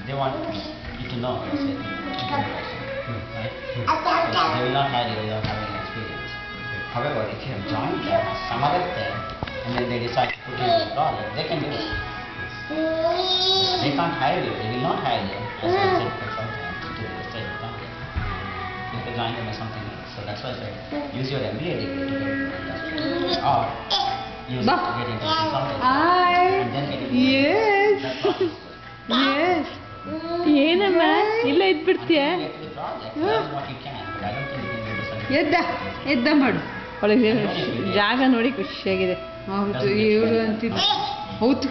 they want you to know, let's say, right? So they will not hire you without having an experience. However, if you have joined them as some other thing, and then they decide to put you in the project, they can do it. But they can't hire you. They will not hire you as a consultant to stay in the project. You can join them as something else. So that's why I said, use your MBA degree to get into the industry, or use it to get into consulting, and then get into Yes. that process. Yes. ಏನಮ್ಮ ಇಲ್ಲ ಇದ್ಬಿಡ್ತೀಯ ಎದ್ದ ಮಾಡು ಅವಳಿಗೆ ಜಾಗ ನೋಡಿ ಖುಷಿಯಾಗಿದೆ. ಹೌದು ಇವಳು ಅಂತಿದ್ದು ಹೌದು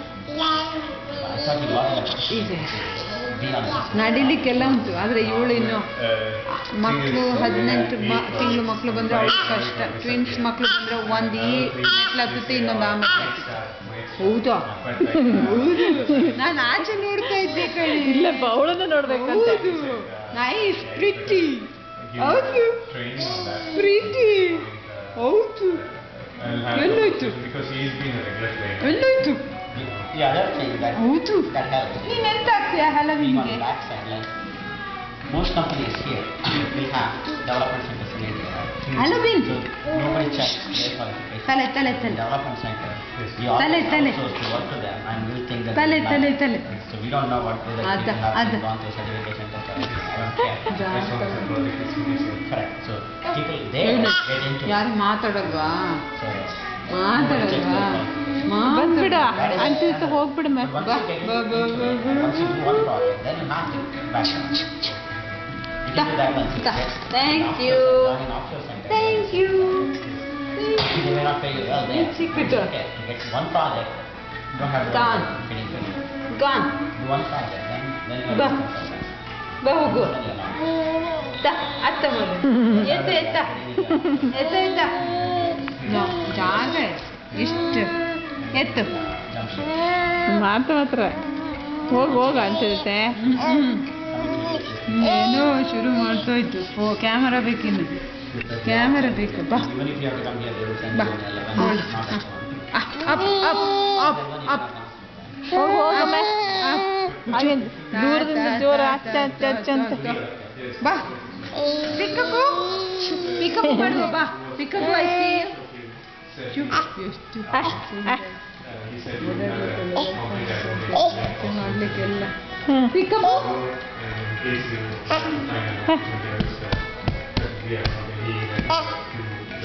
ನಡಿಲಿಕ್ಕೆಲ್ಲ ಉಂಟು. ಆದರೆ ಇವಳು ಇನ್ನು ಮಕ್ಕಳು 18 ತಿಂಗಳು ಮಕ್ಕಳು ಬಂದರೆ ಅವಳಿಗೆ ಕಷ್ಟ. ಟ್ವಿನ್ಸ್ ಮಕ್ಕಳು ಬಂದರೆ ಒಂದು ಈ ಮೆಟ್ಲಾಗ್ತುತ್ತೆ, ಇನ್ನೊಂದು ಆ ಮೆಟ್ಲಾಗ್ತುತ್ತೆ. ಹೌದಾ? ಹೌದು, ನಾನು ಆಚೆ ನೋಡ್ತಾ ಇದ್ದೆ ಕಣೆ. ಇಲ್ಲ ಅವಳನ್ನ ನೋಡ್ಬೇಕಂತ. Nice pretty. ಹೌದು ಪ್ರಿಟಿ. ಹೌದು ಎಲ್ಲೋಯ್ತು ಎಲ್ಲೋಯ್ತು? ಹೌದು ನೀನೆಂತ ಆಗ್ತೀಯ ಹಲವಿನ್ಗೆ? Most companies here will have development centers in India. Halloween. So nobody checks their qualifications. Tale. Development center. You Tale. also to work to them and will think that. Tale. So we don't know what whether people have gone through certification test or I don't care. Correct. So people they get into. ಯಾರು ಮಾತಾಡಲ್ವಾ? So ಮಾತಾಡಲ್ವಾ? ಬಂದ್ಬಿಡ ಅಂತ ಹೋಗ್ಬಿಡ. once you do one project, then you have to back up. You can do that once you get. Thank you. An offshore center. Thank you. They may not pay you well there. It's secret. Okay, you get one project. You don't have to Gone. getting finished. Gone. Do one project, then you Ba. have to consultant. ಬಾ ಹೋಗು. Then you're not. ಅತ್ತ ಮಾಡು. ಎತ್ತ ಜಾಗ ಎಷ್ಟು ಎತ್ತು ಮಾತ್ರ ಹೋಗ ಅಂತಿರುತ್ತೆ. ಏನೋ ಶುರು ಮಾಡ್ತೋಯ್ತು. ಓ ಕ್ಯಾಮರಾ ಬೇಕಿನ್ನು, ಕ್ಯಾಮರಾ ಬೇಕು. ಬಾ Even if you have to come here, they will send ಬಾ you an 11. ಅಪ್ ಹೋಗಮ್ಮ. ಹಾಗೆ ದೂರದಿಂದ ಜೋರ ಅಚ್ಚ ಅಂತ ಬಾ. ಪಿಕಪ್ ಮಾಡುವ ಬಾ. ಪಿಕಪ್ ಐತಿ ಮಾಡ್ಲಿಕ್ಕೆಲ್ಲ ಪಿಕಪ್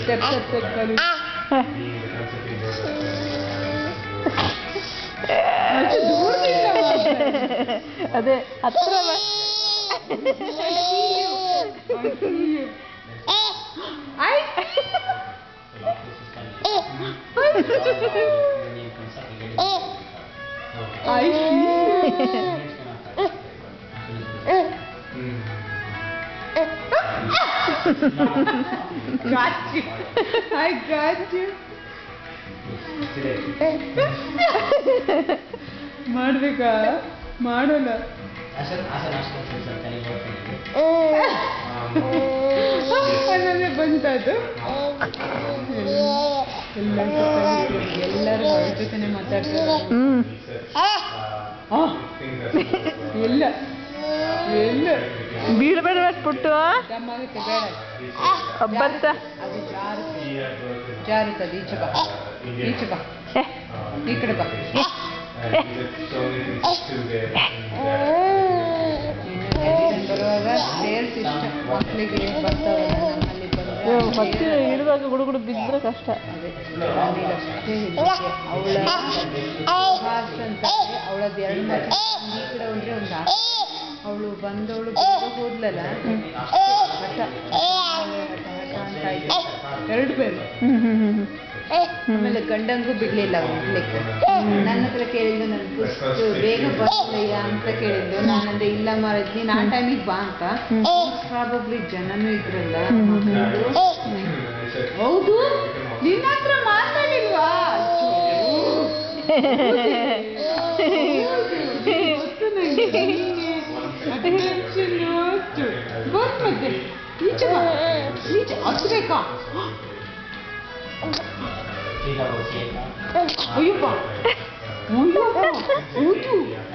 ಸ್ಟೆಪ್ ಕಲು ಅದೇ ಹತ್ರ I got you. ಮಾಡ್ಬೇಕಾ? ಮಾಡೋಲ್ಲ. ನನಗೆ ಬಂತದು. ಎಲ್ಲರೂ ಅವ್ರ ಜೊತೆನೆ ಮಾತಾಡ್ತಾರೆ. ಎಲ್ಲ ಬೀಳ್ಬೇಡ ಬಿಟ್ಟು ದಮ್ಮಾಗುತ್ತೆ. ಬೇಡ ಬರ್ತ ಅದು ಜಾರುತ್ತದೆ. ಈಚೆ ಬಾ ಈ ಕಡೆ ಬಾ. ಬರುವಾಗ ಸ್ಟೇರ್ಸ್ ಇಷ್ಟ ಮಕ್ಕಳಿಗೆ ಬರ್ತಾವಲ್ಲ. ನಮ್ಮಲ್ಲಿ ಮತ್ತೆ ಇಡುವಾಗ ಗುಡುಗುಡು ಬಿದ್ದರೆ ಕಷ್ಟ. ಅದೇ ಅಷ್ಟೇ ಅವಳ ಹಾರ್ಸ್ ಅಂತ ಅವಳದ್ದು 2 ಮಾತು ಈ ಕಡೆ ಹೋದ್ರೆ ಒಂದು ಅವಳು ಬಂದವಳು ಬೇಗ ಹೋದ್ಲಲ್ಲ ಹಠ ಅಂತ ಆಯ್ತು. 2 ಬೇರೆ. ಆಮೇಲೆ ಗಂಡಂಗೂ ಬಿಡ್ಲಿಲ್ಲ ಹೋಗ್ಲಿಕ್ಕೆ. ನನ್ನ ಹತ್ರ ಕೇಳಿದ್ದು ನನ್ ಪುಷ್ಟು ಬೇಗ ಬರ್ತೀಯಾ ಅಂತ ಕೇಳಿದ್ದು. ನಾನಂದ್ರೆ ಇಲ್ಲ ಮಾರೈತಿ ನೀನು ಆ ಟೈಮಿಗೆ ಬಾ ಅಂತ. ಪ್ರಾಬಬ್ಲಿ ಜನನೂ ಇದ್ರಲ್ಲ. ಹೌದು ನಿನ್ನ ಹತ್ರ ಮಾತಾಡಿಲ್ವಾ? ಮತ್ತೆ ಈಚೆ ಬಾ. ಈಚೆ ಹತ್ಬೇಕಾ? ಅಯ್ಯಪ್ಪ ಹೌದು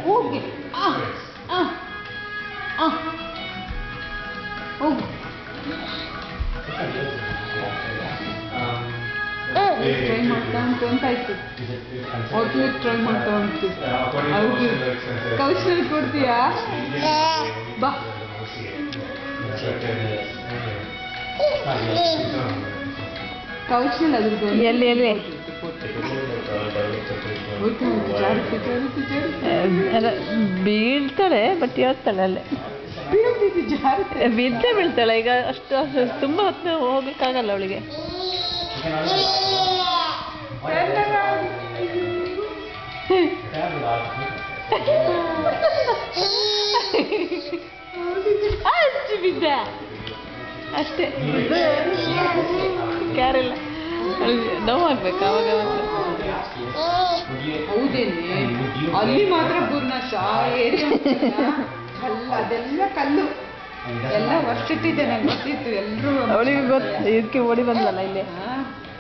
ಹೋಗಿ ಔಟ್ಲೆಟ್ ಟ್ರೈ ಮಾಡ್ತಾ ಉಂಟು. ಹೌದು. ಕೌಶಲ್ ಕೊಡ್ತೀಯಾ? ಬಾ. ಕೌಶಲ್ ಅದ್ರದ್ದು ಎಲ್ಲಿ ಬೀಳ್ತಾಳೆ, ಬಟ್ ಹೇಳ್ತಾಳೆ ಅಲ್ಲೇ ಬೀಳ್ತಾಳೆ. ಈಗ ಅಷ್ಟು ತುಂಬ ಹೊತ್ತು ಹೋಗಕ್ಕಾಗಲ್ಲ ಅವಳಿಗೆ. ಬಿದ್ದ ಅಷ್ಟೇ, ಕ್ಯಾರಿಲ್ಲ. ನೋವಾಗ್ಬೇಕು ಅವಾಗ. ಹೌದೇನೆ, ಅಲ್ಲಿ ಮಾತ್ರ ಗುರುನಾಥ ಏರಿಯಾ ಅದೆಲ್ಲ ಕಲ್ಲು ಎಲ್ಲ ವರ್ಷಿಟ್ಟಿದ್ದೇನೆ, ಗೊತ್ತಿತ್ತು ಎಲ್ರು. ಅವಳಿಗೆ ಗೊತ್ತು, ಇದಕ್ಕೆ ಓಡಿ ಬಂದ್ಲಲ್ಲ ಇಲ್ಲಿ.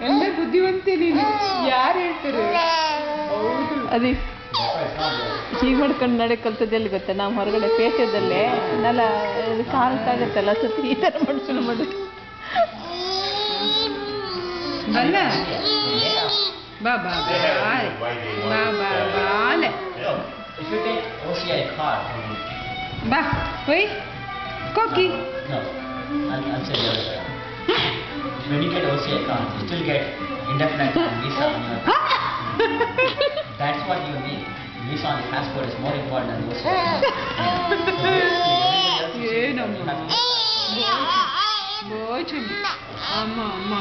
ಎಲ್ಲ ಬುದ್ಧಿವಂತೆ ನೀನು, ಯಾರು ಹೇಳ್ತಾರೆ? ಹೌದು. ಅದೇ ಹೀಗೆ ಮಾಡ್ಕೊಂಡು ನಡೆ ಕಲ್ತದಲ್ಲಿ ಗೊತ್ತಾ, ನಾವು ಹೊರಗಡೆ ಪೇಟೆದಲ್ಲೇ ನೆಲ ಕಾಲಕ್ಕಾಗತ್ತಲ್ಲ, ಸತಿ ಈ ಥರ ಮನುಷ್ಯನ ಮಾಡೋದು. ಬಲ್ಲ ಬಾ ಬಾ ಬಾ ಬಾ ಬಾಲೆ ಬಾ ಹೋಯ್ Koki. No, I'll say the other way. When you get OCI cards, you still get indefinite visa on your That's what you need. Visa on the passport is more important than the OCI card. ಏನಮ್ಮ ಬೋಚಮ್ಮ ಅಮ್ಮ ಅಮ್ಮ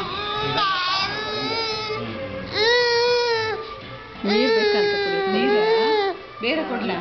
ನೀರು ಬೇಕಂತ ಕುಡಿ. ನೀರ ಬೇರೆ ಕೊಡ್ಲಾ?